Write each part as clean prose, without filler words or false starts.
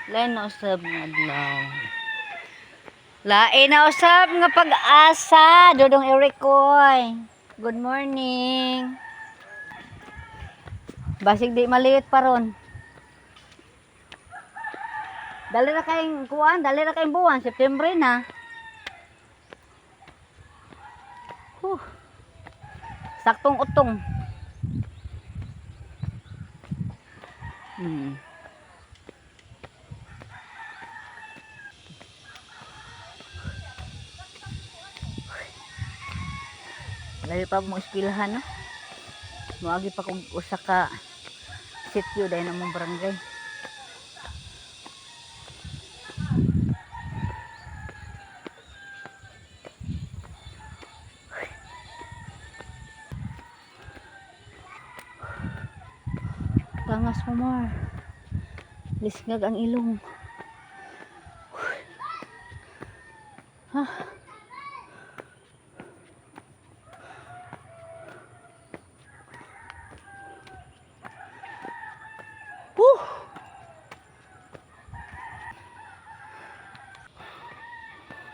Lain na usab nga adlaw. Lain na usab nga pag-asa, Dodong Erikoy. Good morning. Basig di maliit pa ron. Dali na kayong kuwan, dali na kayong buwan, September na. Saktong utong. Layo pa mo ispilahan, no? Muagi pa kung usa ka sityo dahil namang barangay. Tangas mo, Mar. Lisngag ang ilong.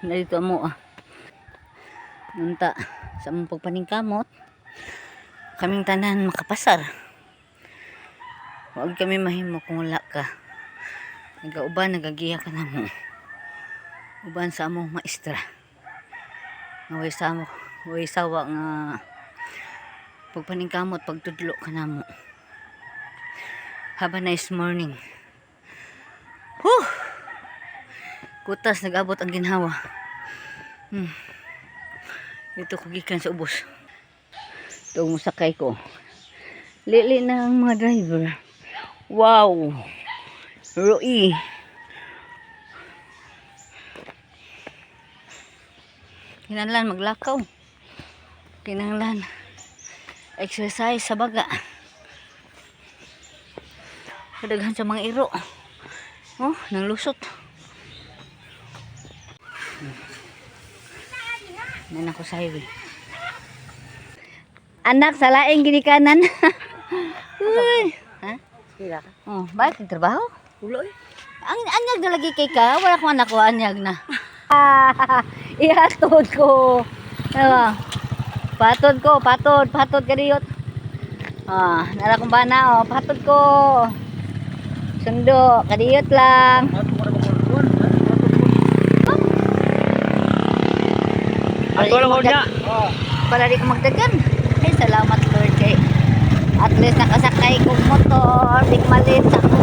Narito mo nunta sa mong pagpaningkamot kaming tanan makapasar. Huwag kami mahimo kung wala ka. Nagauban nagagiya ka na mo. Uban sa among maestra nga way sawa nga pagpaningkamot pagtudlo ka na mo. Have a nice morning. Kutas nag-abot ang ginhawa. Dito ko gikan sa ubos. Ito musakay ko. Lili na ang mga driver. Wow. Roi. Kinahanglan maglakaw. Kinahanglan exercise sa baga. Kadaghan sa mga iro. Nang lusot. Nan ako sa highway. Anak, sa laing ginikanan. Uy. Ha? Sila ka? Bakit trabaho? Uloy. Ang anyag na lagi kay ka. Wala ko anak ko, anyag na. Ihatod ko. Patod ko, patod ka diyot. Nara kong bana, patod ko. Sundo, kadiyot lang. Ato lang ko niya. Para di ko magdagan. Ay, salamat Lord kay at least nakasakay kong motor. Di malit ako.